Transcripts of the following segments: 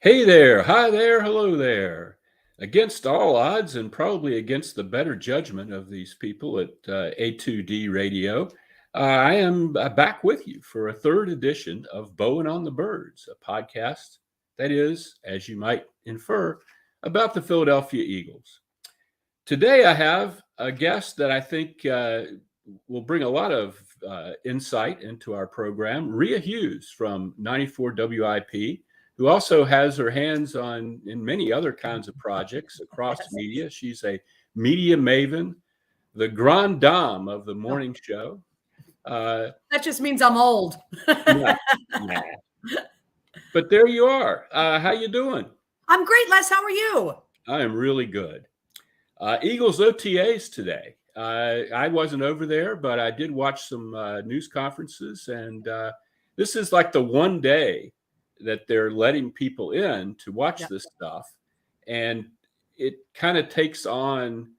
Hey there, hi there, hello there. Against all odds and probably against the better judgment of these people at A2D Radio, I am back with you for a third edition of Bowen on the Birds, a podcast that is, as you might infer, about the Philadelphia Eagles. Today I have a guest that I think will bring a lot of insight into our program, Ria Hughes from 94 WIP, who also has her hands on in many other kinds of projects across media. She's a media maven, the grande dame of the morning show. That just means I'm old. Nah. But there you are. How you doing? I'm great, Les. How are you? I am really good. Eagles OTAs today. I wasn't over there, but I did watch some news conferences, and this is like the one day that they're letting people in to watch this stuff, and it kind of takes on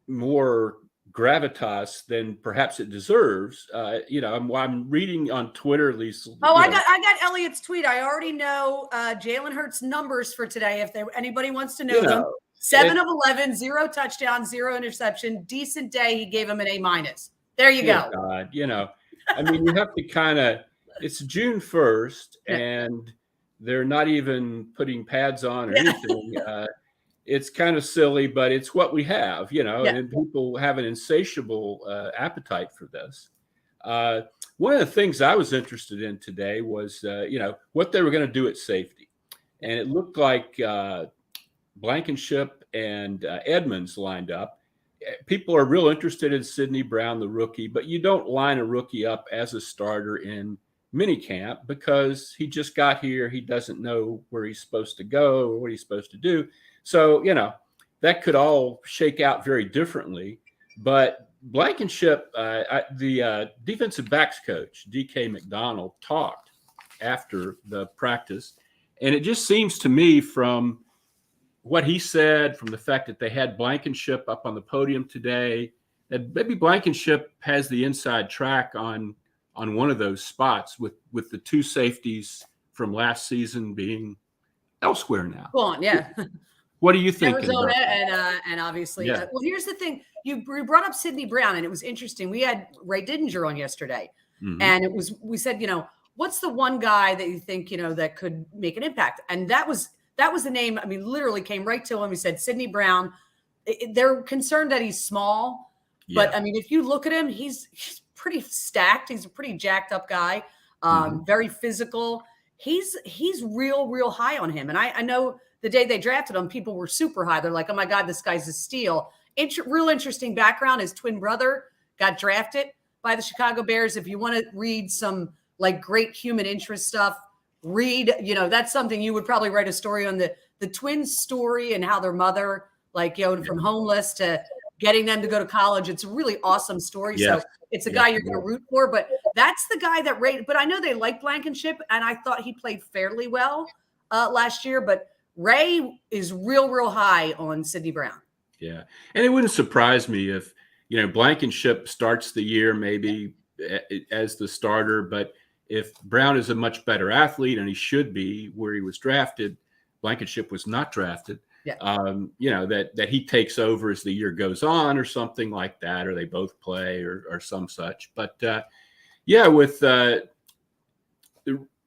more gravitas than perhaps it deserves. I'm reading on Twitter at least. I got Elliot's tweet. I already know Jalen Hurts' numbers for today. If anybody wants to know them, 7 of 11, 0 touchdowns, 0 interception. Decent day. He gave him an A-. There you go. God, you have to kind of. It's June 1st, and they're not even putting pads on or anything. It's kind of silly, but it's what we have, and people have an insatiable appetite for this. One of the things I was interested in today was, what they were going to do at safety. And it looked like Blankenship and Edmonds lined up. People are real interested in Sidney Brown, the rookie, but you don't line a rookie up as a starter in minicamp because he just got here. He doesn't know where he's supposed to go or what he's supposed to do. So, that could all shake out very differently. But Blankenship, the defensive backs coach, DK McDonald, talked after the practice. And it just seems to me from what he said, from the fact that they had Blankenship up on the podium today, that maybe Blankenship has the inside track on one of those spots with the two safeties from last season being elsewhere now. Go on, yeah. What do you think? Arizona and obviously, well, here's the thing. You brought up Sidney Brown, and it was interesting. We had Ray Didinger on yesterday, and we said, what's the one guy that you think, that could make an impact? And that was the name. I mean, literally came right to him. He said Sidney Brown. They're concerned that he's small, but I mean, if you look at him, he's pretty stacked. He's a pretty jacked up guy, very physical. He's real high on him. And I know the day they drafted him, people were super high. They're like, oh my God, this guy's a steal. Real interesting background. His twin brother got drafted by the Chicago Bears. If you want to read some like great human interest stuff, that's something you would probably write a story on the twins' story and how their mother, from homeless to getting them to go to college. It's a really awesome story. Yes. So it's a guy you're going to root for, but that's the guy that but I know they like Blankenship, and I thought he played fairly well last year, but Ray is real high on Sidney Brown. Yeah. And it wouldn't surprise me if, Blankenship starts the year maybe as the starter, but if Brown is a much better athlete, and he should be where he was drafted, Blankenship was not drafted. Yeah. That he takes over as the year goes on or something like that, or they both play or some such. But with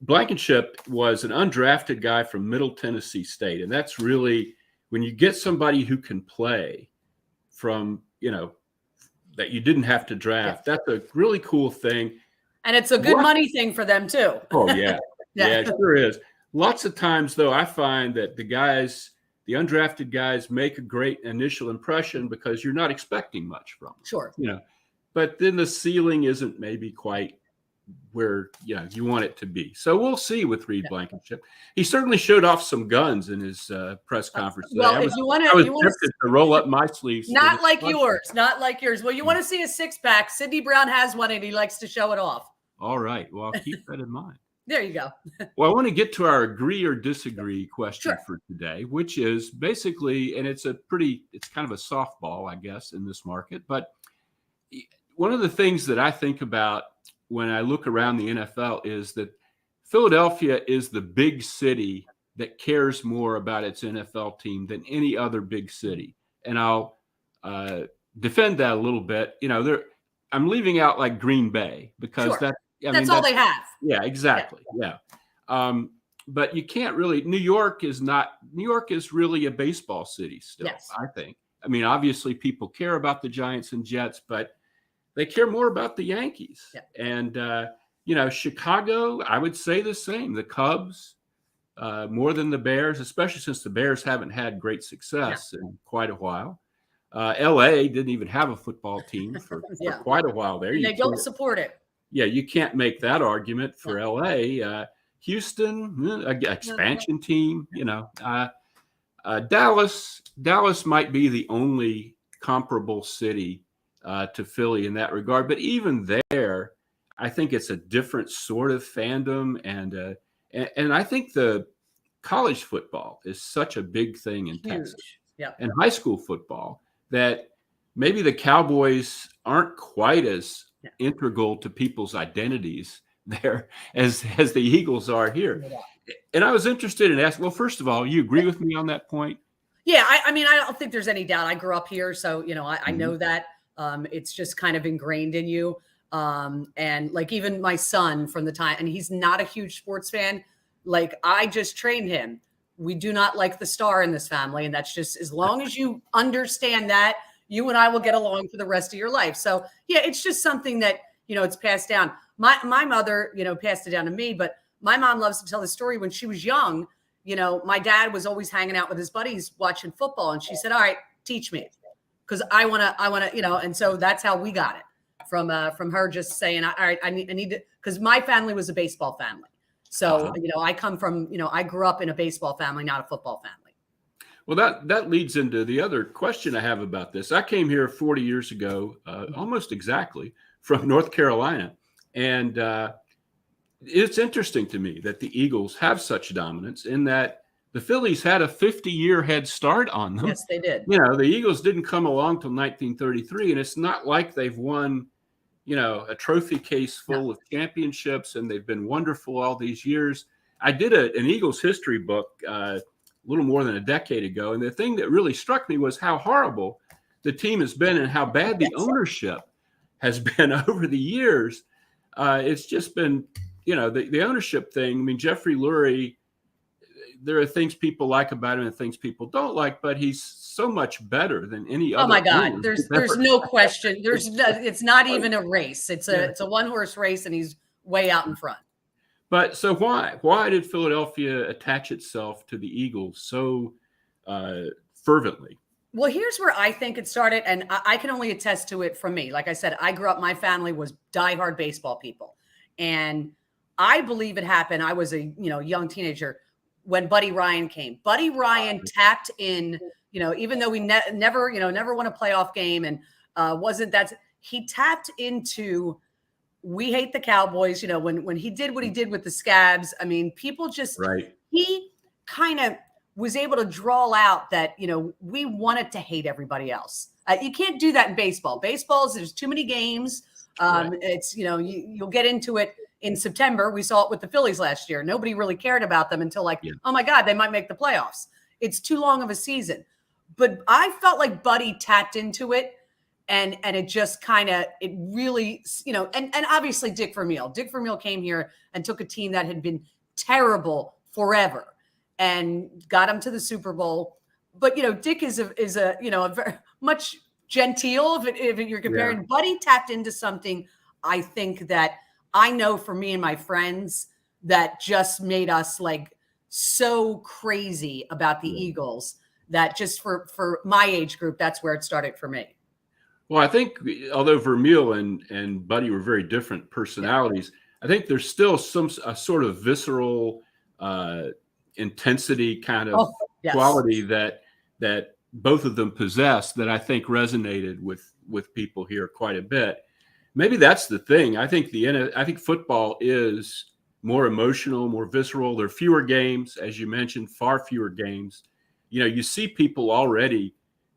Blankenship was an undrafted guy from Middle Tennessee State. And that's really when you get somebody who can play from, that you didn't have to draft. That's a really cool thing. And it's a good money thing for them too. Oh, yeah. Yeah, it sure is. Lots of times, though, I find that the undrafted guys make a great initial impression because you're not expecting much from them. Sure. But then the ceiling isn't maybe quite where you want it to be. So we'll see with Reed Blankenship. He certainly showed off some guns in his press conference today. Well, I was tempted to roll up my sleeves. Not like yours. Well, you want to see a six-pack. Sidney Brown has one, and he likes to show it off. All right. Well, I'll keep that in mind. There you go. Well, I want to get to our agree or disagree question for today, which is basically, and it's kind of a softball, I guess, in this market. But one of the things that I think about when I look around the NFL is that Philadelphia is the big city that cares more about its NFL team than any other big city. And I'll defend that a little bit. I'm leaving out like Green Bay because that's all they have. Yeah, exactly. Yeah. But you can't really. New York is really a baseball city still. Yes. I think. I mean, obviously people care about the Giants and Jets, but they care more about the Yankees. Yeah. And Chicago, I would say the same. The Cubs, more than the Bears, especially since the Bears haven't had great success in quite a while. LA didn't even have a football team for quite a while there. And they don't support it. Yeah, you can't make that argument for LA. Houston, expansion team, Dallas might be the only comparable city to Philly in that regard. But even there, I think it's a different sort of fandom. And I think the college football is such a big thing in Texas and high school football that maybe the Cowboys aren't quite as integral to people's identities there as the Eagles are here. And I was interested in asking, well, first of all, you agree with me on that point? Yeah, I mean, I don't think there's any doubt. I grew up here, so, I know that it's just kind of ingrained in you. And like even my son from the time, and he's not a huge sports fan, like I just trained him. We do not like the star in this family. And that's just, as long as you understand that, you and I will get along for the rest of your life. So yeah, it's just something that, it's passed down. My mother, passed it down to me, but my mom loves to tell the story. When she was young, my dad was always hanging out with his buddies watching football. And she said, all right, teach me. Cause I want to, and so that's how we got it from her just saying, all right, I need to, cause my family was a baseball family. So, I come from, I grew up in a baseball family, not a football family. Well, that leads into the other question I have about this. I came here 40 years ago, almost exactly, from North Carolina. And it's interesting to me that the Eagles have such dominance in that the Phillies had a 50-year head start on them. Yes, they did. The Eagles didn't come along till 1933, and it's not like they've won, a trophy case full of championships, and they've been wonderful all these years. I did an Eagles history book a little more than a decade ago, and the thing that really struck me was how horrible the team has been and how bad the ownership has been over the years. It's just been, the ownership thing. I mean, Jeffrey Lurie, there are things people like about him and things people don't like, but he's so much better than any other. Oh my God. There's no question. It's not even a race. It's a one-horse race, and he's way out in front. But so why did Philadelphia attach itself to the Eagles so fervently? Well, here's where I think it started, and I can only attest to it from me. Like I said, I grew up, my family was diehard baseball people. And I believe it happened. I was a young teenager when Buddy Ryan came. Buddy Ryan tapped in, even though we never won a playoff game and he tapped into, we hate the Cowboys, when he did what he did with the Scabs. I mean, people just, he kind of was able to draw out that, we wanted to hate everybody else. You can't do that in baseball. There's too many games. It's, you'll get into it in September. We saw it with the Phillies last year. Nobody really cared about them until oh my God, they might make the playoffs. It's too long of a season. But I felt like Buddy tapped into it, and it just it really, and obviously Dick Vermeil. Dick Vermeil came here and took a team that had been terrible forever and got him to the Super Bowl. But, Dick is a very much genteel if you're comparing. Yeah. Buddy tapped into something, I think, that I know for me and my friends that just made us so crazy about the Eagles that just for my age group, that's where it started for me. Well, I think although Vermeil and Buddy were very different personalities, I think there's still a sort of visceral intensity kind of quality that both of them possess that I think resonated with people here quite a bit. Maybe that's the thing. I think football is more emotional, more visceral. There are fewer games, as you mentioned, far fewer games. You see people already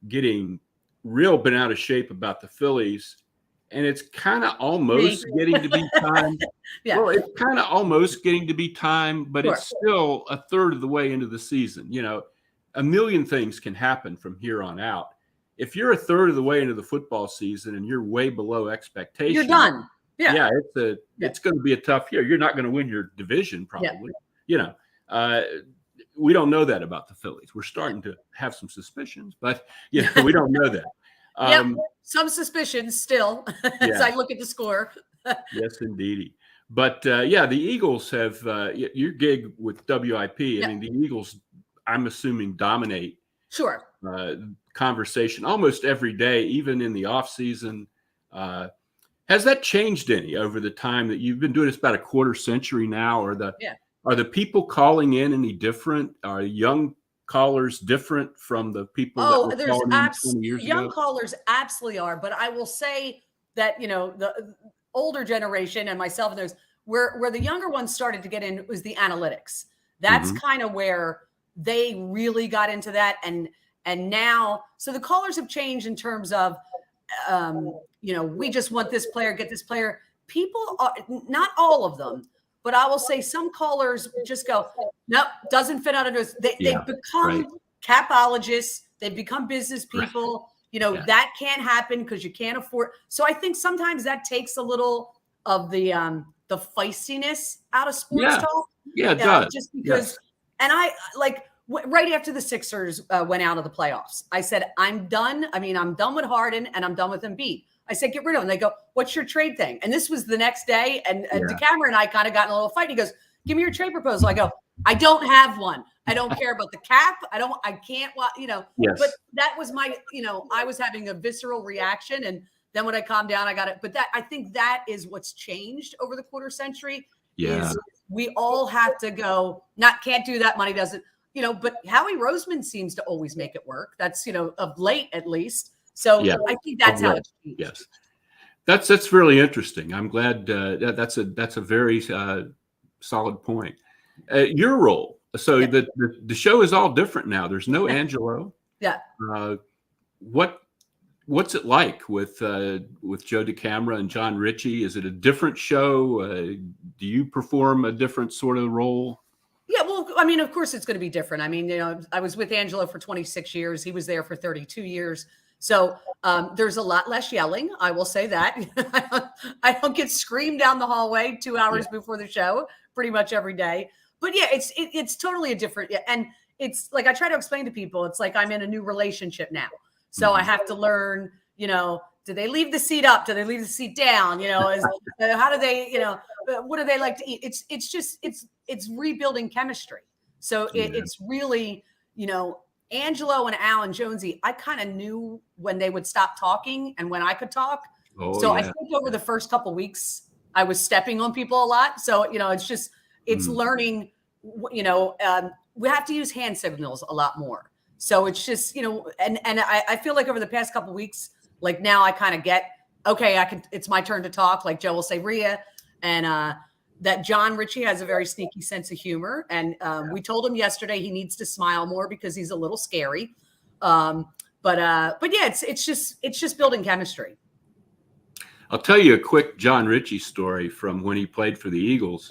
getting real bent out of shape about the Phillies, and it's kind of almost getting to be time. Yeah. Well, it's kind of almost getting to be time, but Sure. it's still a third of the way into the season. A million things can happen from here on out. If you're a third of the way into the football season and you're way below expectations, You're done. Yeah. It's going to be a tough year. You're not going to win your division probably. We don't know that about the Phillies. We're starting to have some suspicions, but we don't know that. Some suspicions still as I look at the score. Yes, indeedy. But the Eagles have your gig with WIP. I mean, the Eagles, I'm assuming, dominate. Sure. Conversation almost every day, even in the off season. Has that changed any over the time that you've been doing this? About a quarter century now, or are the people calling in any different? Are young callers different from the people that were calling in 20 years young ago? Callers absolutely are, but I will say that the older generation and myself and those where the younger ones started to get in was the analytics. That's kind of where they really got into that, and now so the callers have changed in terms of we just want this player, get this player. People are not all of them, but I will say some callers just go, nope, doesn't fit under this. They've become capologists. They've become business people. That can't happen because you can't afford. So I think sometimes that takes a little of the feistiness out of sports talk. Yeah, it does. Just because, and I right after the Sixers went out of the playoffs, I said, I'm done. I mean, I'm done with Harden and I'm done with Embiid. I said, get rid of him. They go, what's your trade thing? And this was the next day. And DeCamera and I kind of got in a little fight. He goes, give me your trade proposal. I go, I don't have one. I don't care about the cap. I can't, but that was my, I was having a visceral reaction. And then when I calmed down, I got it. But I think that is what's changed over the quarter century is we all have to go, can't do that. Money doesn't, but Howie Roseman seems to always make it work. That's, of late at least. So I think that's how it's changed. Yes. That's really interesting. I'm glad that's a very solid point. Your role. So the show is all different now. There's no Angelo. Yeah. What's it like with Joe DeCamara and John Ritchie? Is it a different show? Do you perform a different sort of role? Yeah, well, I mean, of course it's going to be different. I mean, I was with Angelo for 26 years. He was there for 32 years. So there's a lot less yelling. I will say that. I don't get screamed down the hallway 2 hours before the show pretty much every day. But it's totally a different. And it's like I try to explain to people, it's like I'm in a new relationship now. So I have to learn, do they leave the seat up? Do they leave the seat down? How do they, what do they like to eat? It's rebuilding chemistry. So it's really, Angelo and Al and Jonesy, I kind of knew when they would stop talking and when I could talk. I think over the first couple of weeks, I was stepping on people a lot. So, it's learning, we have to use hand signals a lot more. So it's just, and I feel like over the past couple of weeks, like now I kind of get, okay, it's my turn to talk. Like Joe will say Ria, and that John Ritchie has a very sneaky sense of humor. And we told him yesterday he needs to smile more because he's a little scary. But it's just building chemistry. I'll tell you a quick John Ritchie story from when he played for the Eagles.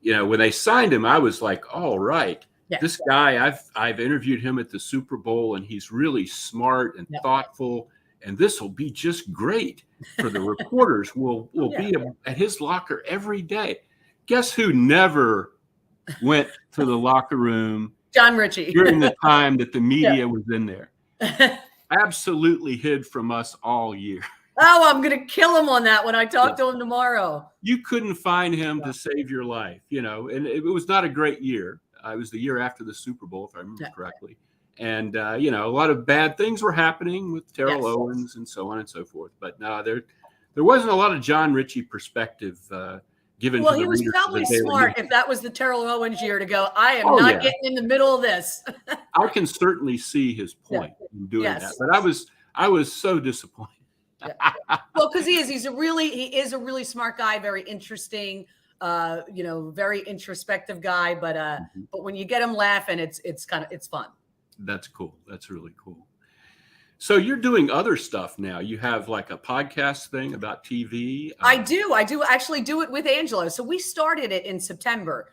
Yeah. When they signed him, I was like, all right. Yeah. This guy, I've interviewed him at the Super Bowl, and he's really smart and thoughtful, and this will be just great for the reporters. We'll be at his locker every day. Guess who never went to the locker room? John Ritchie. During the time that the media was in there. Absolutely hid from us all year. Oh, I'm going to kill him on that when I talk to him tomorrow. You couldn't find him to save your life, and it was not a great year. It was the year after the Super Bowl, if I remember correctly. And, a lot of bad things were happening with Terrell Owens and so on and so forth. But no, there wasn't a lot of John Ritchie perspective given. Well, he was probably smart if that was the Terrell Owens year to go, I am not getting in the middle of this. I can certainly see his point in doing that. But I was so disappointed. Well, because he is a really smart guy, very interesting, very introspective guy. But when you get him laughing, it's fun. That's cool. That's really cool. So you're doing other stuff now. You have like a podcast thing about TV. I do actually do it with Angelo. So we started it in September.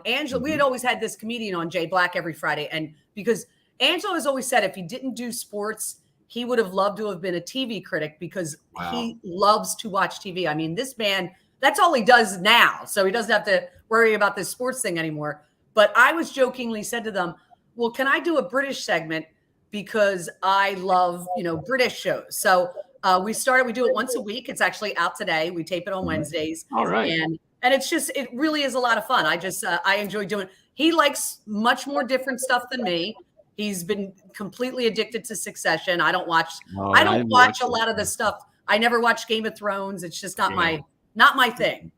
Angelo, we had always had this comedian on, Jay Black, every Friday. And because Angelo has always said if he didn't do sports, he would have loved to have been a TV critic because he loves to watch TV. I mean, this man, that's all he does now. So he doesn't have to worry about this sports thing anymore. But I was jokingly said to them, well, can I do a British segment? Because I love, British shows. So we do it once a week. It's actually out today. We tape it on Wednesdays. All right. And it really is a lot of fun. I enjoy doing it. He likes much more different stuff than me. He's been completely addicted to Succession. I don't watch a lot of the stuff. I never watched Game of Thrones. It's just not my thing.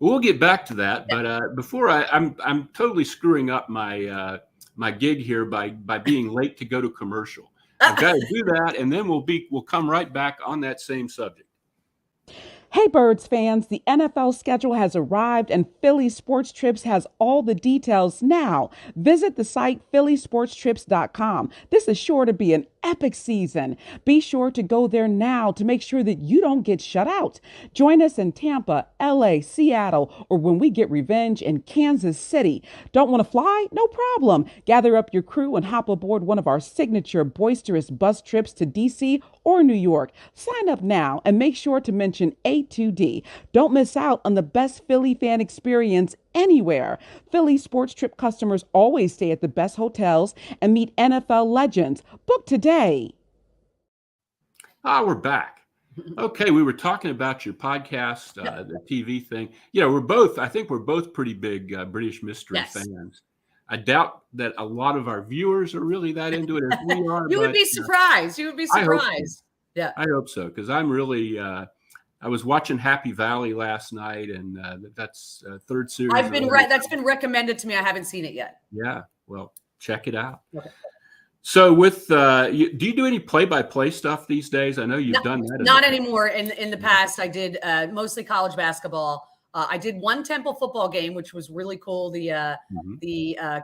We'll get back to that, but before I'm totally screwing up my my gig here by being late to go to commercial. I've got to do that, and then we'll come right back on that same subject. Hey, Birds fans, the NFL schedule has arrived and Philly Sports Trips has all the details now. Visit the site phillysportstrips.com. This is sure to be an epic season. Be sure to go there now to make sure that you don't get shut out. Join us in Tampa, LA, Seattle, or when we get revenge in Kansas City. Don't want to fly? No problem. Gather up your crew and hop aboard one of our signature boisterous bus trips to DC or New York. Sign up now and make sure to mention A2D. Don't miss out on the best Philly fan experience anywhere. Philly Sports Trip customers always stay at the best hotels and meet NFL legends. Book today. We're back. Okay, we were talking about your podcast, the TV thing. I think we're both pretty big British mystery fans. I doubt that a lot of our viewers are really that into it as we are. You would be surprised. You would be surprised. Yeah, I hope so, because I'm really. I was watching Happy Valley last night, and that's third series. That's been recommended to me. I haven't seen it yet. Yeah, well, check it out. Okay. So, with do you do any play-by-play stuff these days? I know you've done that. Not anymore. In the past, I did mostly college basketball. I did one Temple football game, which was really cool. The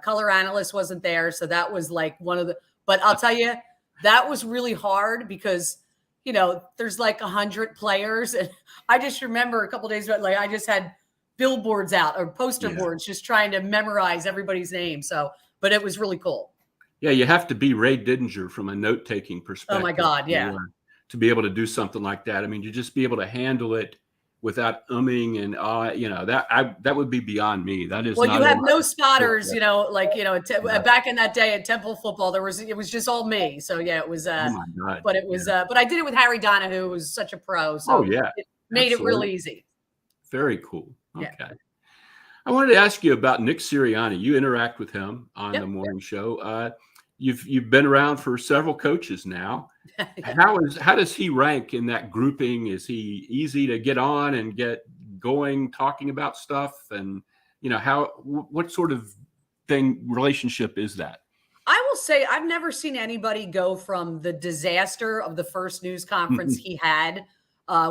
color analyst wasn't there, so that was like one of the. But I'll tell you, that was really hard because there's like 100 players, and I just remember a couple of days ago, like I just had billboards out or poster boards, just trying to memorize everybody's name. So, but it was really cool. Yeah, you have to be Ray Didinger from a note-taking perspective. Oh my God, yeah. To be able to do something like that. I mean, you just be able to handle it without umming and that would be beyond me. That is. Well, you have no spotters, back in that day at Temple football, it was just all me. So yeah, it was. Oh my God. But it was. But I did it with Harry Donahue, who was such a pro. So it made it real easy. Very cool. Okay. Yeah. I wanted to ask you about Nick Sirianni. You interact with him on the morning show. You've been around for several coaches now. How does he rank in that grouping? Is he easy to get on and get going talking about stuff? And what sort of relationship is that? I will say I've never seen anybody go from the disaster of the first news conference he had,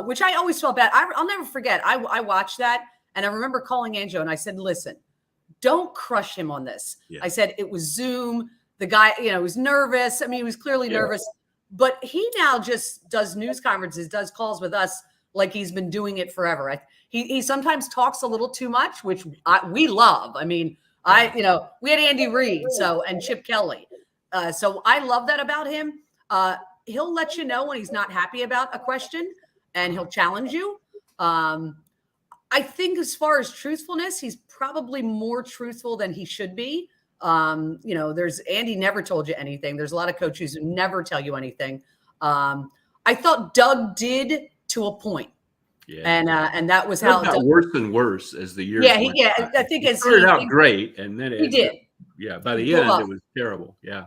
which I always felt bad. I'll never forget. I watched that and I remember calling Angelo and I said, listen, don't crush him on this. Yeah. I said it was Zoom. The guy, was nervous. I mean, he was clearly nervous, but he now just does news conferences, does calls with us like he's been doing it forever. He sometimes talks a little too much, which we love. I mean, we had Andy Reid, and Chip Kelly. So I love that about him. He'll let you know when he's not happy about a question and he'll challenge you. I think as far as truthfulness, he's probably more truthful than he should be. There's Andy never told you anything. There's a lot of coaches who never tell you anything. I thought Doug did to a point. Yeah. And that was how it got worse and worse as the years went by. I think it started out great, and then he did. Yeah, by the end it was terrible. Yeah.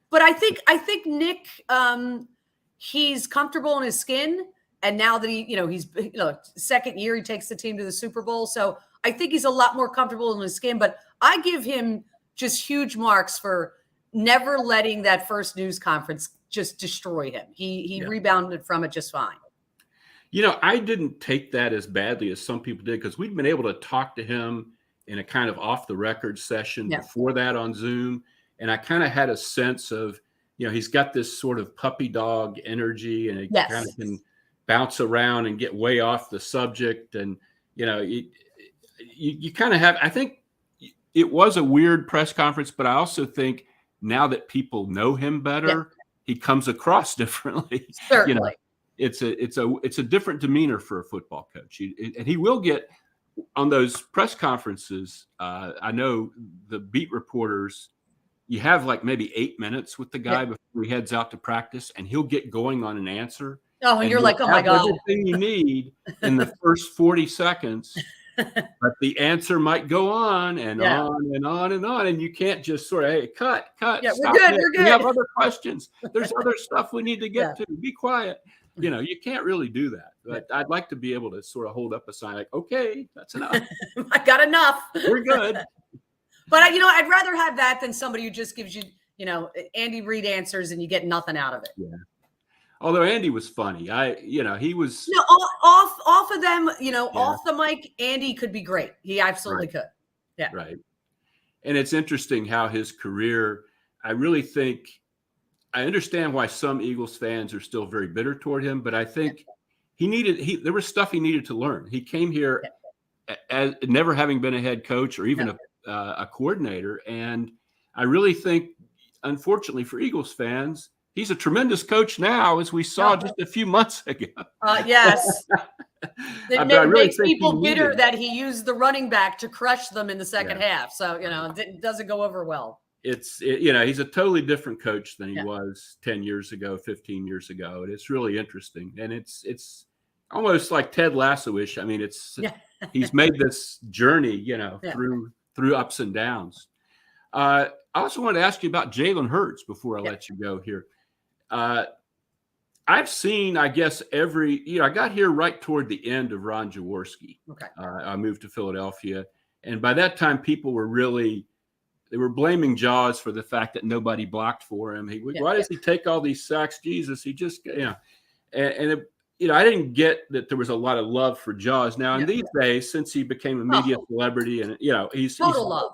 But I think Nick, he's comfortable in his skin, and now that he's second year he takes the team to the Super Bowl, so I think he's a lot more comfortable in his skin. But I give him just huge marks for never letting that first news conference just destroy him. He rebounded from it just fine. I didn't take that as badly as some people did because we'd been able to talk to him in a kind of off the record session before that on Zoom. And I kind of had a sense of, he's got this sort of puppy dog energy, and he Yes. kind of can bounce around and get way off the subject. And, you kind of have, I think it was a weird press conference, but I also think now that people know him better, he comes across differently. Certainly. It's a different demeanor for a football coach. And he will get on those press conferences. I know the beat reporters, you have like maybe 8 minutes with the guy before he heads out to practice, and he'll get going on an answer. Oh, and you're like, oh my God. Everything you need in the first 40 seconds. But the answer might go on and on and on and on. And you can't just sort of, hey, cut. Yeah, stop we're good. it. We're good. We have other questions. There's other stuff we need to get to. Be quiet. You can't really do that. But I'd like to be able to sort of hold up a sign like, okay, that's enough. I got enough. We're good. But, I'd rather have that than somebody who just gives you, Andy Reid answers and you get nothing out of it. Yeah. Although Andy was funny. He was. No, off of them, off the mic, Andy could be great. He absolutely could. Yeah. Right. And it's interesting how his career, I really think, I understand why some Eagles fans are still very bitter toward him, but I think there was stuff he needed to learn. He came here as never having been a head coach or even a coordinator. And I really think, unfortunately for Eagles fans, he's a tremendous coach now, as we saw just a few months ago. Yes. It really makes people bitter that he used the running back to crush them in the second half. So, it doesn't go over well. He's a totally different coach than he was 10 years ago, 15 years ago. And it's really interesting. And it's almost like Ted Lasso-ish. I mean, he's made this journey, through ups and downs. I also wanted to ask you about Jalen Hurts before I let you go here. I've seen, I guess, I got here right toward the end of Ron Jaworski. Okay. I moved to Philadelphia. And by that time, people were they were blaming Jaws for the fact that nobody blocked for him. Why does he take all these sacks? Jesus, he just, I didn't get that there was a lot of love for Jaws. Now, in these days, since he became a media celebrity and, he's total love.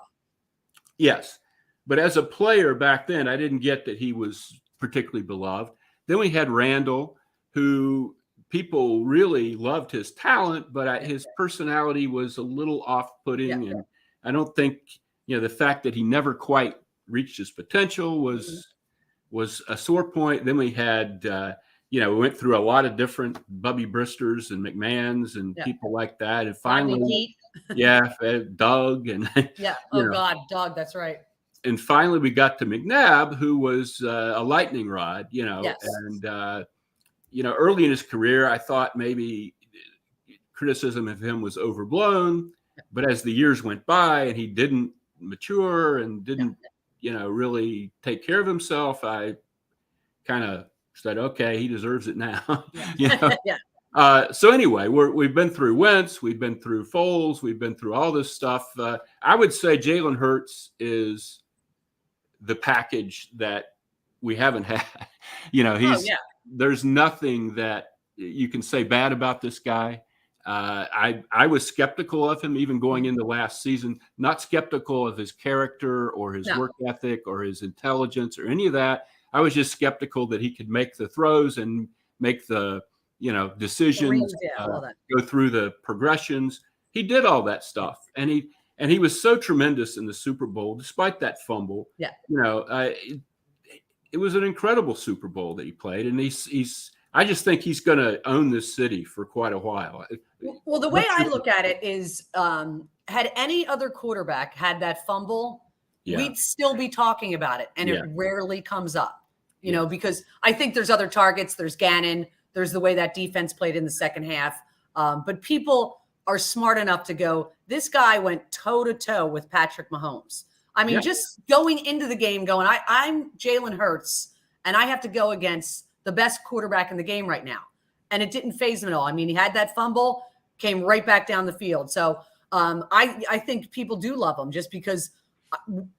Yes. But as a player back then, I didn't get that he was particularly beloved. Then we had Randall, who people really loved his talent, but his personality was a little off-putting. And I don't think, the fact that he never quite reached his potential was a sore point. Then we had, we went through a lot of different Bubby Bristers and McMahons and people like that. And finally, Doug and God, Doug, that's right. And finally, we got to McNabb, who was a lightning rod, and, early in his career, I thought maybe criticism of him was overblown. But as the years went by and he didn't mature and didn't, really take care of himself, I kind of said, okay, he deserves it now. So anyway, we've been through Wentz, we've been through Foles, we've been through all this stuff. I would say Jalen Hurts is the package that we haven't had. There's nothing that you can say bad about this guy. I was skeptical of him even going into last season, not skeptical of his character or his work ethic or his intelligence or any of that. I was just skeptical that he could make the throws and make the, decisions, go through the progressions. He did all that stuff. And he was so tremendous in the Super Bowl, despite that fumble. Yeah. It was an incredible Super Bowl that he played. And I just think he's going to own this city for quite a while. Well, the way I look at it is, had any other quarterback had that fumble, we'd still be talking about it. And it rarely comes up, because I think there's other targets. There's Gannon. There's the way that defense played in the second half. But people are smart enough to go, this guy went toe-to-toe with Patrick Mahomes. I mean, just going into the game going, I'm Jalen Hurts, and I have to go against the best quarterback in the game right now. And it didn't faze him at all. I mean, he had that fumble, came right back down the field. So I think people do love him just because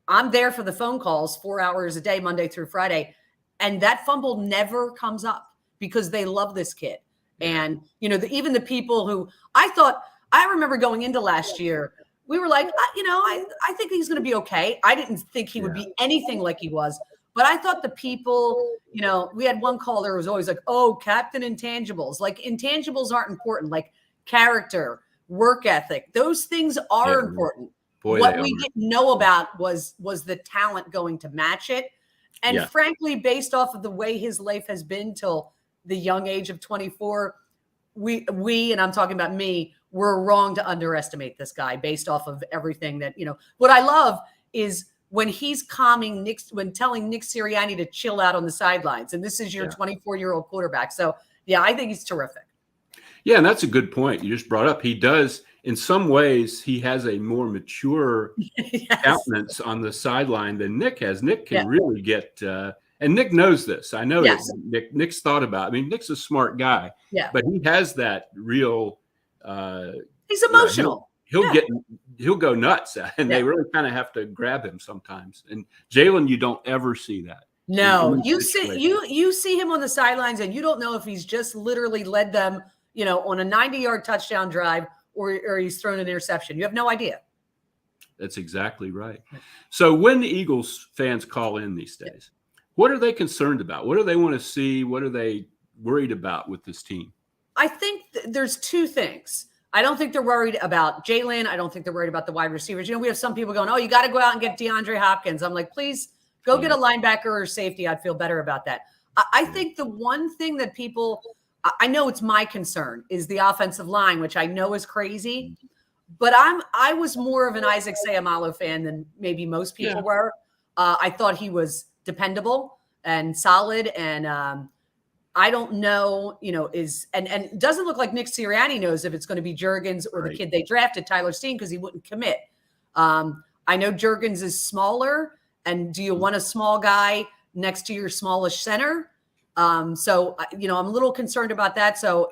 I'm there for the phone calls 4 hours a day, Monday through Friday. And that fumble never comes up because they love this kid. And, even the people who I remember going into last year, we were like, I think he's going to be okay. I didn't think he would be anything like he was. But I thought the people, we had one caller who was always like, oh, Captain Intangibles. Like intangibles aren't important, like character, work ethic. Those things are important. Boy, what we didn't know about was the talent going to match it. And frankly, based off of the way his life has been till the young age of 24, we, and I'm talking about me, we're wrong to underestimate this guy based off of everything that, what I love is when he's calming Nick, when telling Nick Sirianni to chill out on the sidelines. And this is your 24-year-old quarterback. So yeah, I think he's terrific. Yeah. And that's a good point you just brought up. He does, in some ways, he has a more mature countenance on the sideline than Nick has. Nick can really get, and Nick knows this. I know that Nick's thought about it. I mean, Nick's a smart guy, but he has that real, he's emotional. He'll go nuts, and they really kind of have to grab him sometimes. And Jalen, you don't ever see that. No, you see him on the sidelines, and you don't know if he's just literally led them, on a 90-yard touchdown drive, or he's thrown an interception. You have no idea. That's exactly right. So when the Eagles fans call in these days, what are they concerned about? What do they want to see? What are they worried about with this team? I think there's two things. I don't think they're worried about Jalen. I don't think they're worried about the wide receivers. We have some people going, oh, you got to go out and get DeAndre Hopkins. I'm like, please go get a linebacker or safety. I'd feel better about that. I think the one thing that people, I know it's my concern, is the offensive line, which I know is crazy. But I was more of an Isaac Seumalo fan than maybe most people were. I thought he was dependable and solid, and I don't know, and it doesn't look like Nick Sirianni knows if it's going to be Juergens or the kid they drafted, Tyler Steen, because he wouldn't commit. I know Juergens is smaller, and do you want a small guy next to your smallish center? So I'm a little concerned about that. So,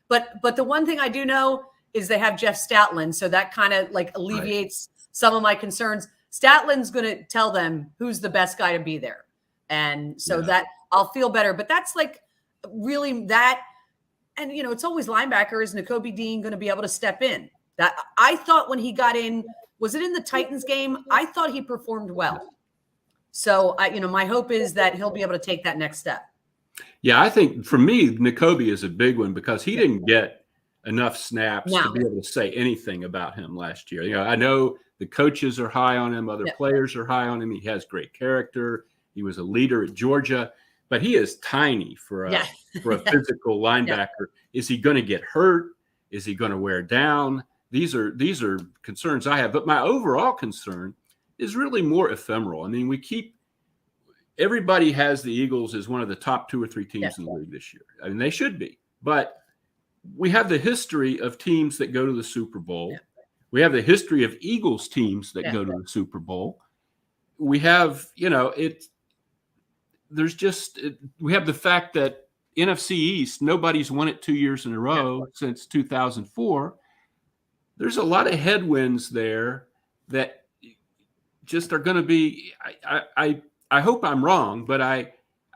but the one thing I do know is they have Jeff Stoutland. So that kind of like alleviates some of my concerns. Stoutland's going to tell them who's the best guy to be there. And so that I'll feel better, but that's like really that. And, it's always linebacker. Is Nakobe Dean going to be able to step in? That I thought when he got in, was it in the Titans game? I thought he performed well. So my hope is that he'll be able to take that next step. Yeah, I think for me, Nakobe is a big one because he didn't get enough snaps to be able to say anything about him last year. I know the coaches are high on him. Other players are high on him. He has great character. He was a leader at Georgia, but he is tiny for a physical linebacker. Is he going to get hurt? Is he going to wear down? These are concerns I have. But my overall concern is really more ephemeral. I mean, everybody has the Eagles as one of the top 2 or 3 teams in the league this year. I mean, they should be. But we have the history of teams that go to the Super Bowl. Yeah. We have the history of Eagles teams that go to the Super Bowl. We have, we have the fact that NFC East, nobody's won it 2 years in a row since 2004. There's a lot of headwinds there that just are going to be, I hope I'm wrong, but I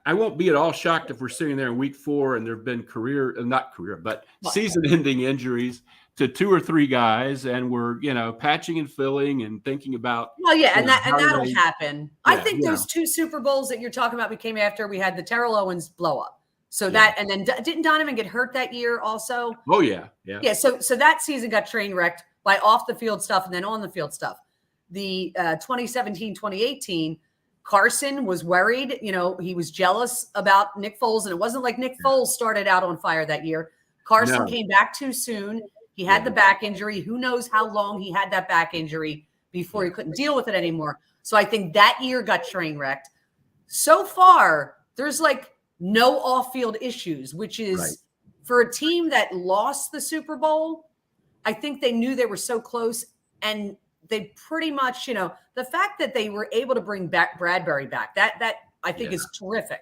won't be at all shocked if we're sitting there in week 4 and there have been season-ending injuries to 2 or 3 guys, and we're patching and filling and thinking about. Well, and that'll happen. I think those 2 Super Bowls that you're talking about came after we had the Terrell Owens blow up. So that, and then didn't Donovan get hurt that year also? Oh yeah. So that season got train wrecked by off the field stuff and then on the field stuff. The 2017-2018. Carson was worried. He was jealous about Nick Foles, and it wasn't like Nick Foles started out on fire that year. Carson came back too soon. He had the back injury. Who knows how long he had that back injury before he couldn't deal with it anymore. So I think that year got train wrecked. So far, there's like no off-field issues, which is for a team that lost the Super Bowl. I think they knew they were so close, and they pretty much, the fact that they were able to bring back Bradbury back, that I think is terrific.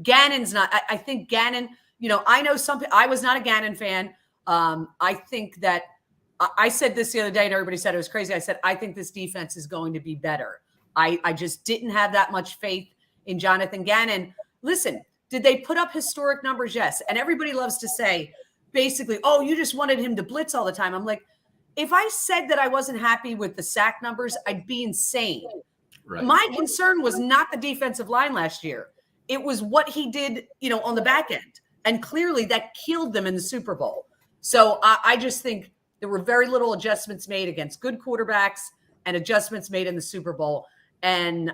Gannon's not, I think Gannon, I know I was not a Gannon fan. I think that I said this the other day and everybody said it was crazy. I said, I think this defense is going to be better. I just didn't have that much faith in Jonathan Gannon. Listen, did they put up historic numbers? Yes. And everybody loves to say basically, oh, you just wanted him to blitz all the time. I'm like, if I said that I wasn't happy with the sack numbers, I'd be insane. Right. My concern was not the defensive line last year. It was what he did, on the back end. And clearly that killed them in the Super Bowl. So I just think there were very little adjustments made against good quarterbacks and adjustments made in the Super Bowl. And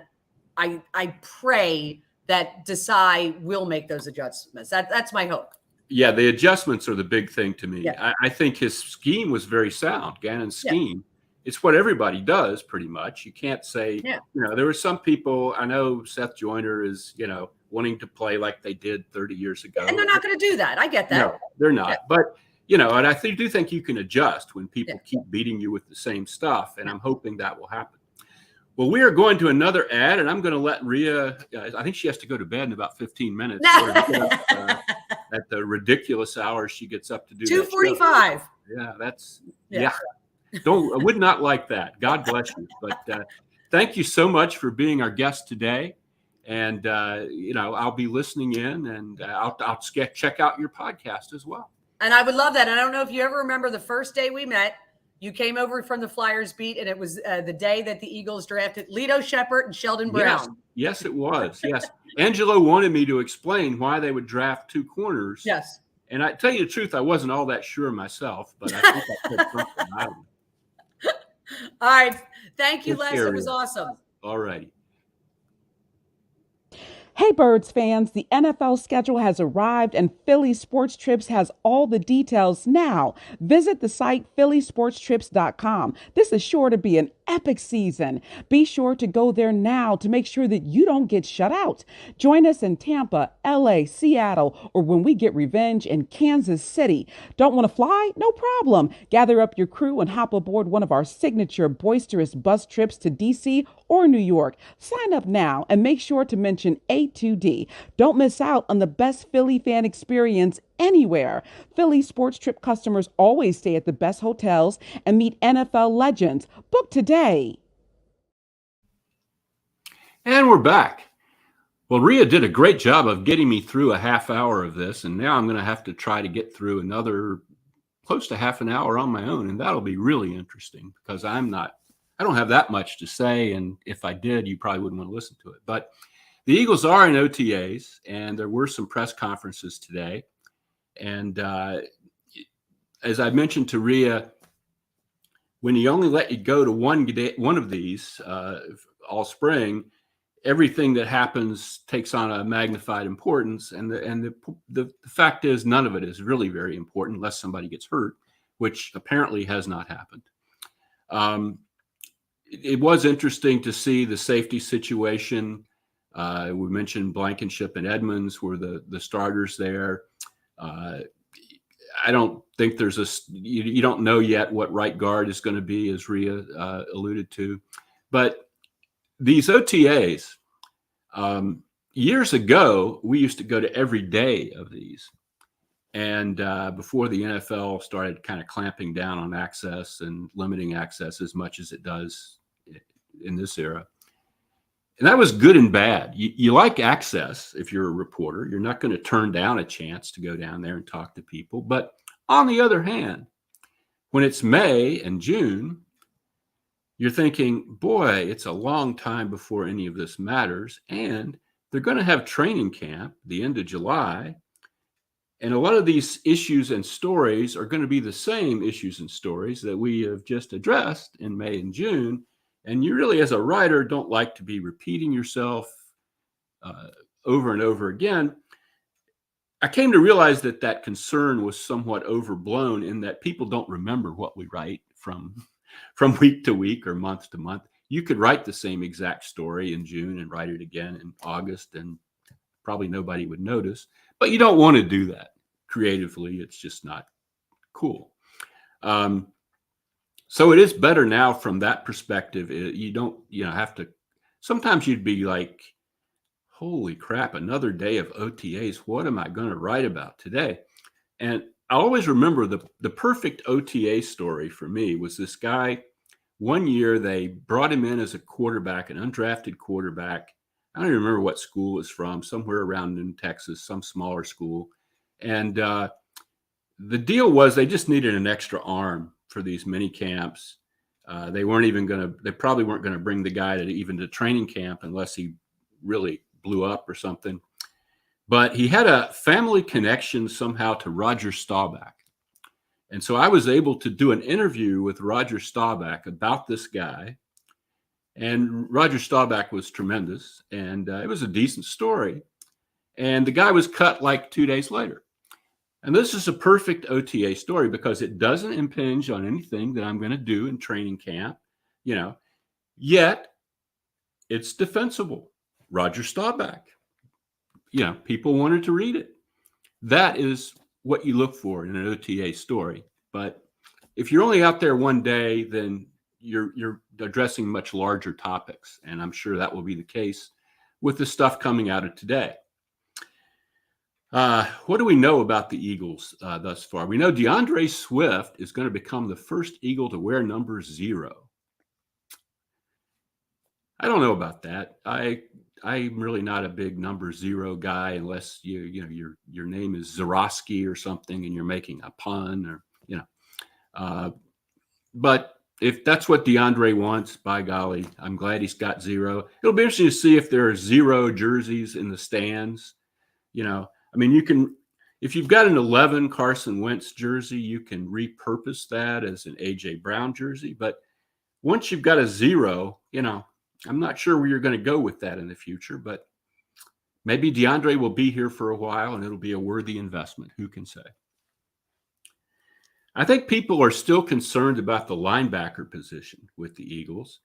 I pray that Desai will make those adjustments. That's my hope. Yeah, the adjustments are the big thing to me. Yeah. I think his scheme was very sound. Gannon's scheme. Yeah. It's what everybody does pretty much. You can't say, there were some people, I know Seth Joyner is, wanting to play like they did 30 years ago. And they're not going to do that. I get that. No, they're not. Yeah. But, and I do think you can adjust when people keep beating you with the same stuff. And I'm hoping that will happen. Well, we are going to another ad, and I'm going to let Ria, I think she has to go to bed in about 15 minutes. At the ridiculous hour she gets up to do 2:45. Yeah, that's I would not like that. God bless you. But thank you so much for being our guest today. And I'll be listening in, and I'll check out your podcast as well. And I would love that. And I don't know if you ever remember the first day we met. You came over from the Flyers beat, and it was the day that the Eagles drafted Lito Shepherd and Sheldon Brown. Yes, it was. Yes. Angelo wanted me to explain why they would draft two corners. Yes. And I tell you the truth, I wasn't all that sure myself, but I think I said something out of it. All right. Thank you, Les. It was awesome. All righty. Hey, Birds fans, the NFL schedule has arrived and Philly Sports Trips has all the details now. Visit the site phillysportstrips.com. This is sure to be an epic season. Be sure to go there now to make sure that you don't get shut out. Join us in Tampa, LA, Seattle, or when we get revenge in Kansas City. Don't want to fly? No problem. Gather up your crew and hop aboard one of our signature boisterous bus trips to DC or New York. Sign up now and make sure to mention A2D. Don't miss out on the best Philly fan experience anywhere. Philly Sports Trip customers always stay at the best hotels and meet NFL legends. Book today. And we're back. Well, Ria did a great job of getting me through a half hour of this, and now I'm going to have to try to get through another close to half an hour on my own, and that'll be really interesting because I don't have that much to say, and if I did, you probably wouldn't want to listen to it. But the Eagles are in OTAs, and there were some press conferences today. And as I mentioned to Ria, when you only let you go to one of these all spring, everything that happens takes on a magnified importance. And the fact is, none of it is really very important unless somebody gets hurt, which apparently has not happened. It was interesting to see the safety situation. We mentioned Blankenship and Edmonds were the starters there. I don't think you don't know yet what right guard is going to be, as Ria alluded to. But these OTAs, years ago, we used to go to every day of these. And before the NFL started kind of clamping down on access and limiting access as much as it does in this era. And that was good and bad. You like access if you're a reporter. You're not going to turn down a chance to go down there and talk to people. But on the other hand, when it's May and June, you're thinking, boy, it's a long time before any of this matters. And they're going to have training camp the end of July. And a lot of these issues and stories are going to be the same issues and stories that we have just addressed in May and June. And you really, as a writer, don't like to be repeating yourself over and over again. I came to realize that concern was somewhat overblown in that people don't remember what we write from week to week or month to month. You could write the same exact story in June and write it again in August, and probably nobody would notice. But you don't want to do that creatively. It's just not cool. So it is better now from that perspective. You don't, have to. Sometimes you'd be like, holy crap, another day of OTAs. What am I going to write about today? And I always remember the perfect OTA story for me was this guy. One year they brought him in as a quarterback, an undrafted quarterback. I don't even remember what school it was from, somewhere around in Texas, some smaller school. And the deal was they just needed an extra arm for these mini camps. They probably weren't going to bring the guy to training camp unless he really blew up or something. But he had a family connection somehow to Roger Staubach. And so I was able to do an interview with Roger Staubach about this guy. And Roger Staubach was tremendous. And it was a decent story. And the guy was cut like 2 days later. And this is a perfect OTA story because it doesn't impinge on anything that I'm going to do in training camp, yet it's defensible. Roger Staubach, people wanted to read it. That is what you look for in an OTA story. But if you're only out there one day, then you're addressing much larger topics. And I'm sure that will be the case with the stuff coming out of today. What do we know about the Eagles thus far? We know DeAndre Swift is going to become the first Eagle to wear number 0. I don't know about that. I'm really not a big number 0 guy unless your name is Zarowski or something and you're making a pun or but if that's what DeAndre wants, by golly, I'm glad he's got 0. It'll be interesting to see if there are 0 jerseys in the stands. You can, if you've got an 11 Carson Wentz jersey, you can repurpose that as an AJ Brown jersey. But once you've got a 0, I'm not sure where you're going to go with that in the future. But maybe DeAndre will be here for a while and it'll be a worthy investment. Who can say? I think people are still concerned about the linebacker position with the Eagles.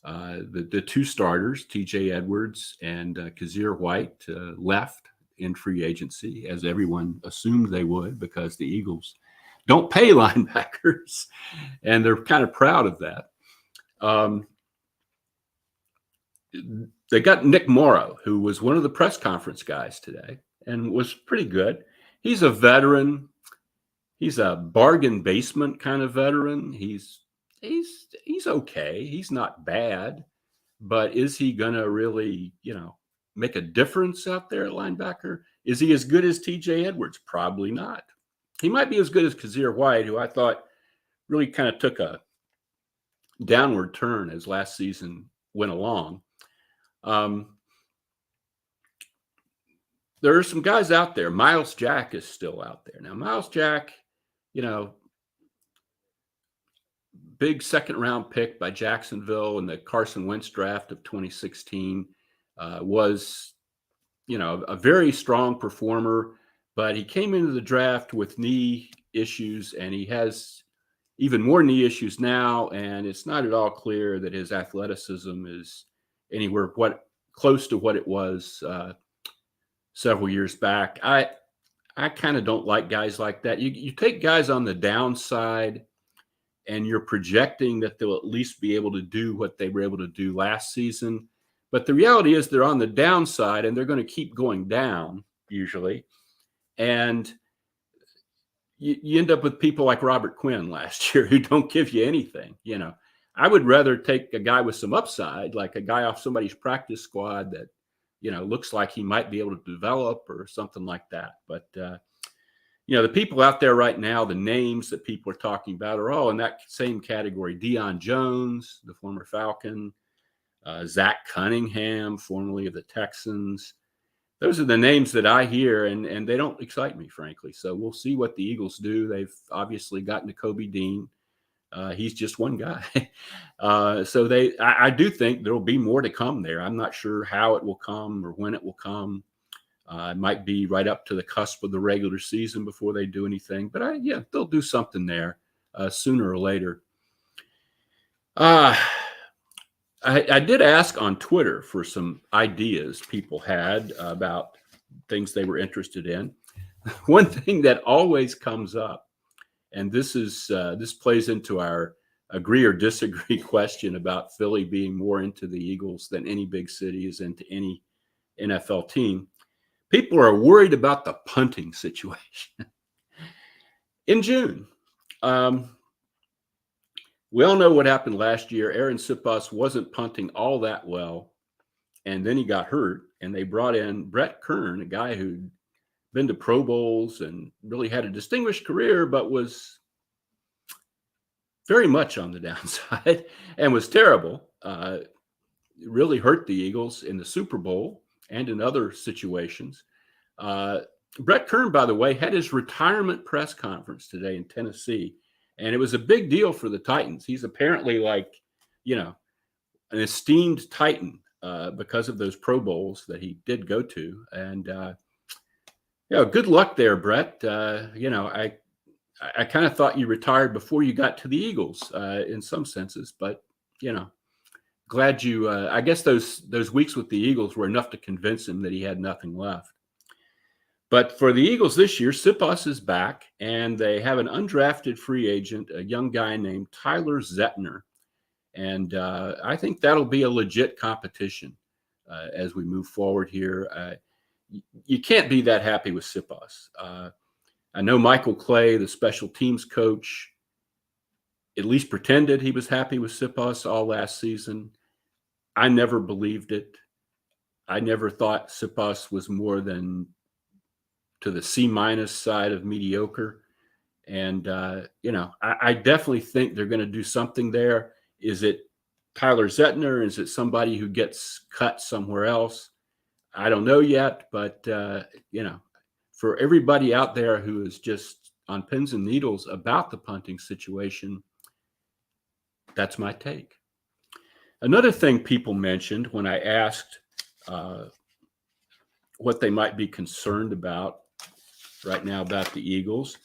The 2 starters, TJ Edwards and Kazir White, left in free agency, as everyone assumed they would, because the Eagles don't pay linebackers, and they're kind of proud of that. They got Nick Morrow, who was one of the press conference guys today and was pretty good. He's a veteran. He's a bargain basement kind of veteran. He's okay. He's not bad, but is he going to really, make a difference out there at linebacker? Is he as good as TJ Edwards? Probably not. He might be as good as Kazir White, who I thought really kind of took a downward turn as last season went along. There are some guys out there. Miles Jack is still out there. Now, Miles Jack, big second-round pick by Jacksonville in the Carson Wentz draft of 2016, was, a very strong performer, but he came into the draft with knee issues, and he has even more knee issues now, and it's not at all clear that his athleticism is anywhere close to what it was several years back. I kind of don't like guys like that. You take guys on the downside and you're projecting that they'll at least be able to do what they were able to do last season. But the reality is they're on the downside and they're going to keep going down usually. And you end up with people like Robert Quinn last year who don't give you anything. I would rather take a guy with some upside, like a guy off somebody's practice squad that, looks like he might be able to develop or something like that. But, the people out there right now, the names that people are talking about are all in that same category. Deion Jones, the former Falcon, Zach Cunningham, formerly of the Texans. Those are the names that I hear, and they don't excite me, frankly. So we'll see what the Eagles do. They've obviously gotten to Kobe Dean. He's just one guy. So I do think there will be more to come there. I'm not sure how it will come or when it will come. It might be right up to the cusp of the regular season before they do anything. But they'll do something there sooner or later. I did ask on Twitter for some ideas people had about things they were interested in. One thing that always comes up, and this plays into our agree or disagree question about Philly being more into the Eagles than any big city is into any NFL team. People are worried about the punting situation. In June, we all know what happened last year. Aaron Siposs wasn't punting all that well, and then he got hurt, and they brought in Brett Kern, a guy who'd been to Pro Bowls and really had a distinguished career, but was very much on the downside and was terrible. It really hurt the Eagles in the Super Bowl and in other situations. Brett Kern, by the way, had his retirement press conference today in Tennessee, and it was a big deal for the Titans. He's apparently like, an esteemed Titan because of those Pro Bowls that he did go to. And, good luck there, Brett. I kind of thought you retired before you got to the Eagles in some senses, but, glad you, I guess those weeks with the Eagles were enough to convince him that he had nothing left. But for the Eagles this year, Siposs is back, and they have an undrafted free agent, a young guy named Tyler Zettner. And I think that'll be a legit competition as we move forward here. You can't be that happy with Siposs. I know Michael Clay, the special teams coach, at least pretended he was happy with Siposs all last season. I never believed it. I never thought Siposs was more than to the C- side of mediocre. And, I definitely think they're going to do something there. Is it Tyler Zettner? Is it somebody who gets cut somewhere else? I don't know yet, but, for everybody out there who is just on pins and needles about the punting situation, that's my take. Another thing people mentioned when I asked what they might be concerned about right now about the Eagles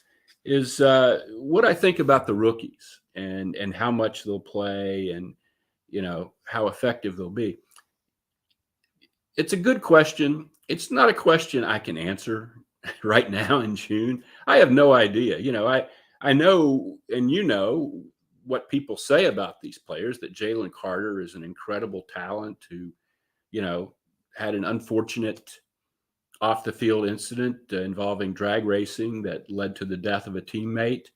is what I think about the rookies and how much they'll play and, how effective they'll be. It's a good question. It's not a question I can answer right now in June. I have no idea. I know, and what people say about these players, that Jalen Carter is an incredible talent who, had an unfortunate off the field incident involving drag racing that led to the death of a teammate.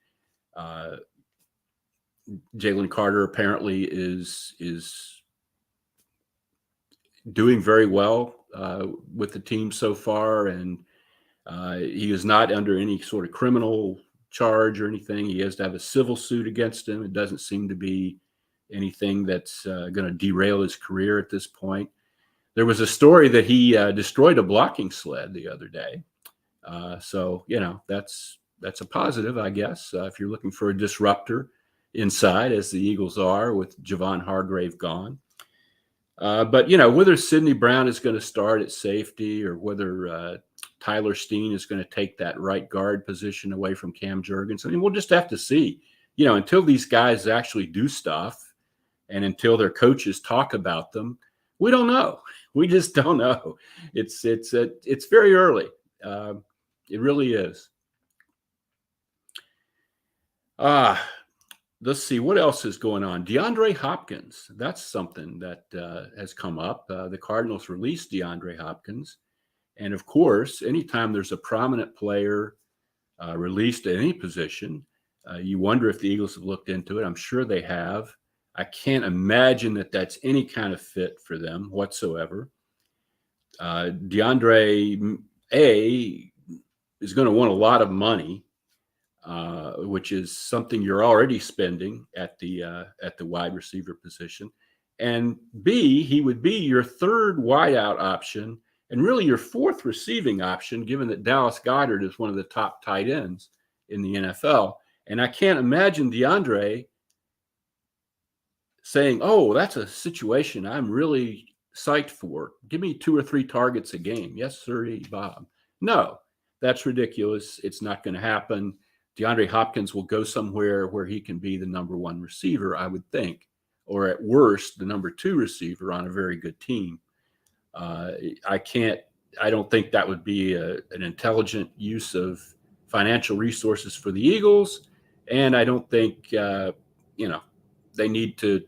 Jalen Carter apparently is doing very well with the team so far, and he is not under any sort of criminal charge or anything. He has to have a civil suit against him. It doesn't seem to be anything that's going to derail his career at this point. There was a story that he destroyed a blocking sled the other day. So that's a positive, I guess, if you're looking for a disruptor inside, as the Eagles are with Javon Hargrave gone. But whether Sidney Brown is going to start at safety or whether Tyler Steen is going to take that right guard position away from Cam Jurgens, we'll just have to see. Until these guys actually do stuff and until their coaches talk about them, we don't know. We just don't know. It's very early. It really is. Let's see what else is going on. DeAndre Hopkins. That's something that has come up. The Cardinals released DeAndre Hopkins. And of course, anytime there's a prominent player released at any position, you wonder if the Eagles have looked into it. I'm sure they have. I can't imagine that that's any kind of fit for them whatsoever. DeAndre is going to want a lot of money, which is something you're already spending at the wide receiver position. And B, he would be your third wideout option and really your fourth receiving option, given that Dallas Goedert is one of the top tight ends in the NFL. And I can't imagine DeAndre saying, "Oh, that's a situation I'm really psyched for. Give me 2 or 3 targets a game." Yes, sir, Bob. No, that's ridiculous. It's not going to happen. DeAndre Hopkins will go somewhere where he can be the number 1 receiver, I would think, or at worst, the number 2 receiver on a very good team. I don't think that would be an intelligent use of financial resources for the Eagles. And I don't think, they need to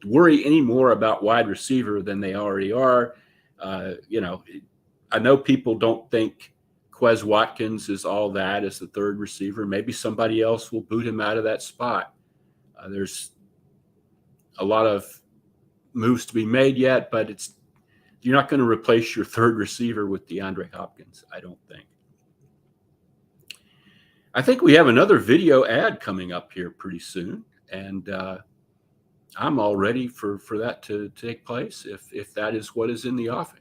worry any more about wide receiver than they already are. I know people don't think Quez Watkins is all that as the third receiver. Maybe somebody else will boot him out of that spot. There's a lot of moves to be made yet, but you're not going to replace your third receiver with DeAndre Hopkins, I don't think. I think we have another video ad coming up here pretty soon. And I'm all ready for that to take place if that is what is in the offing.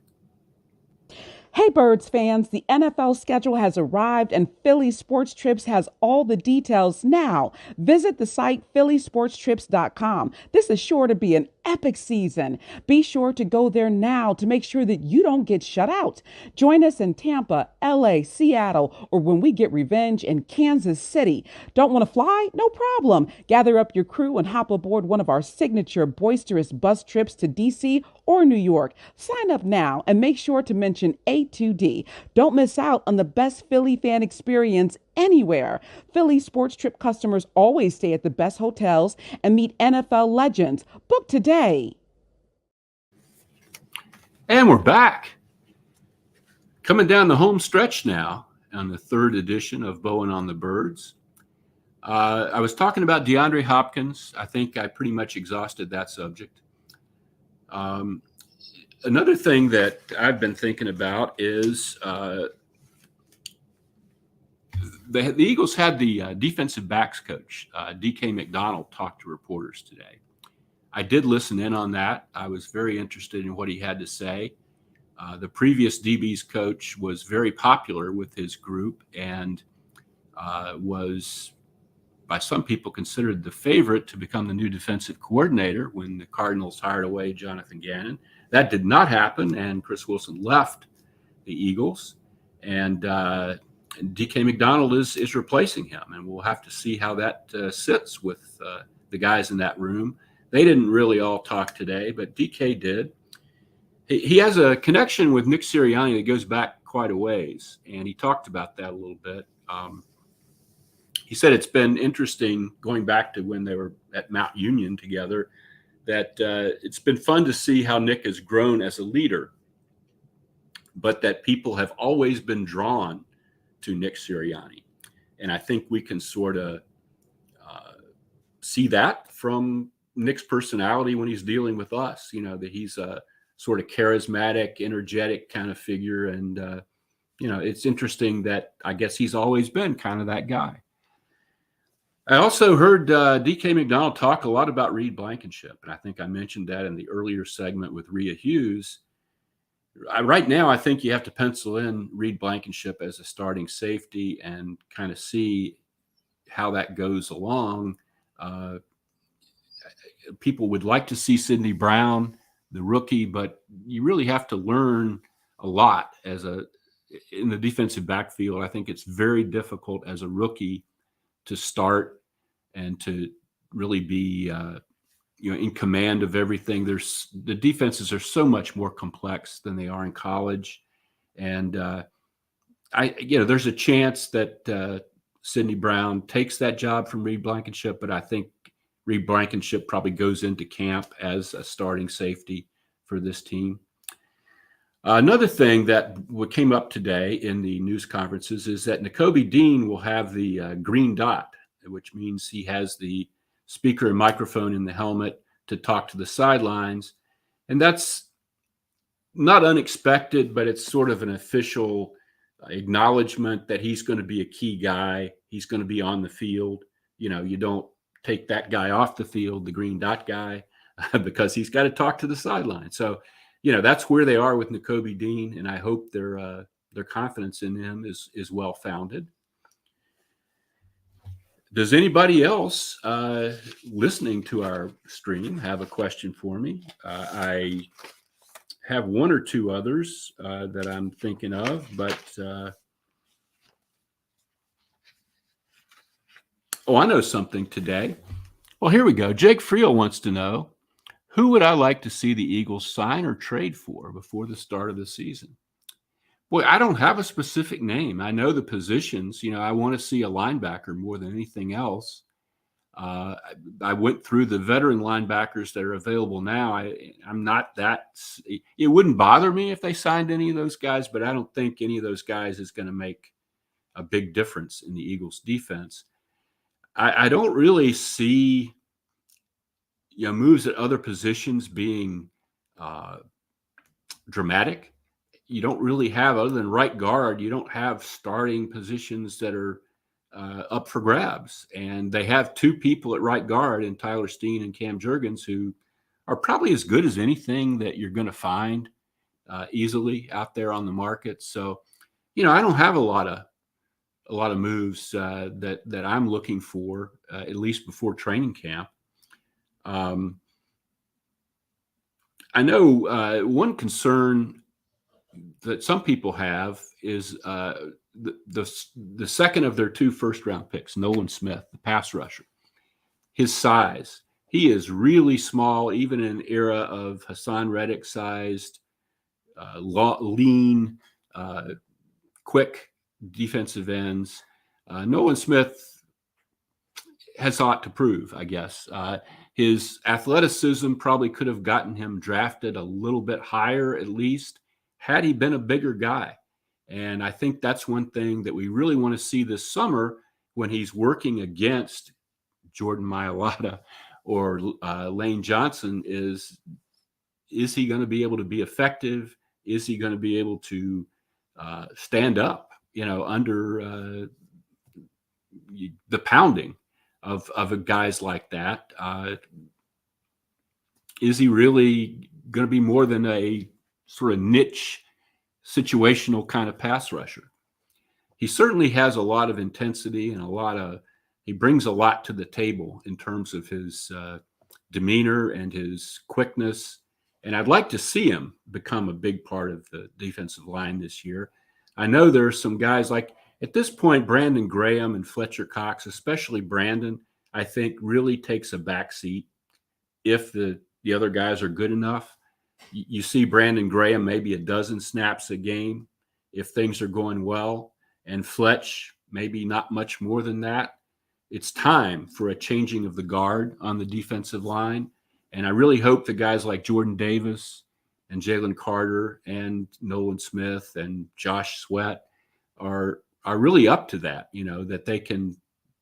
Hey, Birds fans, the NFL schedule has arrived and Philly Sports Trips has all the details now. Visit the site phillysportstrips.com. This is sure to be an epic season. Be sure to go there now to make sure that you don't get shut out. Join us in Tampa, LA, Seattle, or when we get revenge in Kansas City. Don't want to fly? No problem. Gather up your crew and hop aboard one of our signature boisterous bus trips to DC or New York. Sign up now and make sure to mention A2D. Don't miss out on the best Philly fan experience anywhere. Philly Sports Trip customers always stay at the best hotels and meet NFL legends. Book today. And we're back. Coming down the home stretch now on the third edition of Bowen on the Birds. I was talking about DeAndre Hopkins. I think I pretty much exhausted that subject. Another thing that I've been thinking about is the Eagles had the defensive backs coach, DK McDonald, talk to reporters today. I did listen in on that. I was very interested in what he had to say. The previous DB's coach was very popular with his group and was, by some people, considered the favorite to become the new defensive coordinator when the Cardinals hired away Jonathan Gannon. That did not happen, and Chris Wilson left the Eagles. And DK McDonald is replacing him, and we'll have to see how that sits with the guys in that room. They didn't really all talk today, but DK did. He has a connection with Nick Sirianni that goes back quite a ways, and he talked about that a little bit. He said it's been interesting going back to when they were at Mount Union together, that it's been fun to see how Nick has grown as a leader, but that people have always been drawn to Nick Sirianni. And I think we can sort of see that from Nick's personality when he's dealing with us, that he's a sort of charismatic, energetic kind of figure. And, it's interesting that I guess he's always been kind of that guy. I also heard DK McDonald talk a lot about Reed Blankenship, and I think I mentioned that in the earlier segment with Ria Hughes. Right now, I think you have to pencil in Reed Blankenship as a starting safety and kind of see how that goes along. People would like to see Sidney Brown, the rookie, but you really have to learn a lot in the defensive backfield. I think it's very difficult as a rookie to start and to really be, in command of everything. The defenses are so much more complex than they are in college. And, there's a chance that Sidney Brown takes that job from Reed Blankenship, but I think Reed Blankenship probably goes into camp as a starting safety for this team. Another thing that came up today in the news conferences is that Nakobe Dean will have the green dot, which means he has the speaker and microphone in the helmet to talk to the sidelines. And that's not unexpected, but it's sort of an official acknowledgement that he's going to be a key guy. He's going to be on the field. You don't take that guy off the field, the green dot guy, because he's got to talk to the sideline. So, that's where they are with Nakobe Dean, and I hope their confidence in him is well founded. Does anybody else listening to our stream have a question for me? I have one or two others that I'm thinking of, but I know something today. Well, here we go. Jake Friel wants to know, who would I like to see the Eagles sign or trade for before the start of the season? Boy, I don't have a specific name. I know the positions. I want to see a linebacker more than anything else. I went through the veteran linebackers that are available now. I'm not that – it wouldn't bother me if they signed any of those guys, but I don't think any of those guys is going to make a big difference in the Eagles' defense. I don't really see moves at other positions being dramatic. You don't really have, other than right guard, you don't have starting positions that are up for grabs. And they have two people at right guard in Tyler Steen and Cam Jurgens who are probably as good as anything that you're going to find easily out there on the market. So, I don't have a lot of moves that I'm looking for, at least before training camp. I know one concern that some people have is the second of their two first-round picks, Nolan Smith, the pass rusher. His size, he is really small, even in an era of Hassan Reddick-sized, lean, quick defensive ends. Nolan Smith has a lot to prove, I guess. His athleticism probably could have gotten him drafted a little bit higher, at least, had he been a bigger guy. And I think that's one thing that we really want to see this summer when he's working against Jordan Mailata or Lane Johnson is he going to be able to be effective? Is he going to be able to stand up, under the pounding of guys like that? Is he really going to be more than a sort of niche situational kind of pass rusher? He certainly has a lot of intensity and he brings a lot to the table in terms of his demeanor and his quickness. And I'd like to see him become a big part of the defensive line this year. I know there are some guys like, at this point, Brandon Graham and Fletcher Cox, especially Brandon, I think really takes a backseat if the other guys are good enough. You see Brandon Graham maybe a dozen snaps a game if things are going well, and Fletch maybe not much more than that. It's time for a changing of the guard on the defensive line. And I really hope the guys like Jordan Davis and Jalen Carter and Nolan Smith and Josh Sweat are really up to that, that they can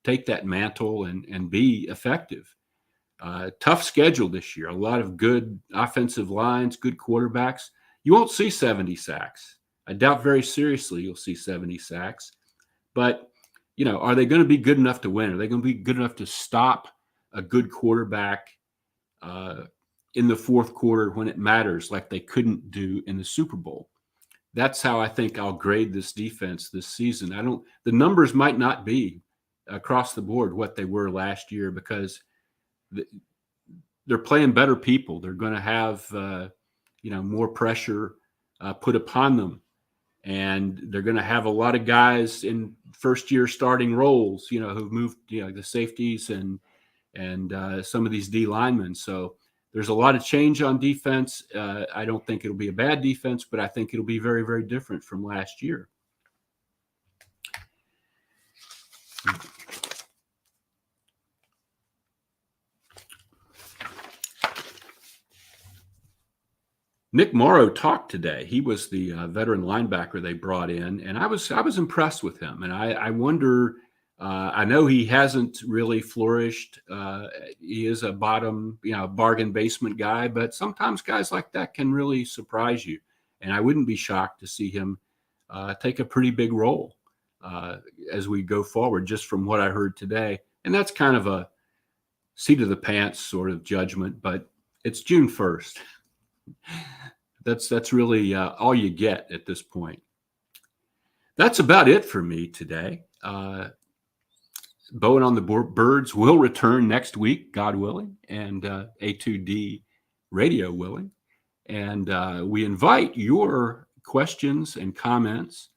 take that mantle and be effective. Tough schedule this year. A lot of good offensive lines, good quarterbacks. You won't see 70 sacks. I doubt very seriously you'll see 70 sacks. But, are they going to be good enough to win? Are they going to be good enough to stop a good quarterback in the fourth quarter when it matters, like they couldn't do in the Super Bowl? That's how I think I'll grade this defense this season. The numbers might not be across the board what they were last year because they're playing better people. They're going to have, more pressure put upon them. And they're going to have a lot of guys in first-year starting roles, who've moved, the safeties and some of these D linemen. So there's a lot of change on defense. I don't think it'll be a bad defense, but I think it'll be very, very different from last year. Nick Morrow talked today. He was the veteran linebacker they brought in, and I was impressed with him. And I wonder, I know he hasn't really flourished. He is a bottom, bargain basement guy, but sometimes guys like that can really surprise you. And I wouldn't be shocked to see him take a pretty big role as we go forward, just from what I heard today. And that's kind of a seat of the pants sort of judgment, but it's June 1st. That's really all you get at this point. That's about it for me today. Bowen on the Birds will return next week, God willing, and A2D radio willing. And we invite your questions and comments.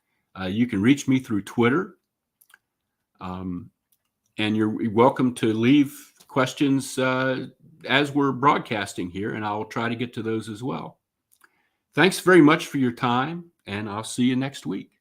You can reach me through Twitter. And you're welcome to leave questions as we're broadcasting here, and I'll try to get to those as well. Thanks very much for your time, and I'll see you next week.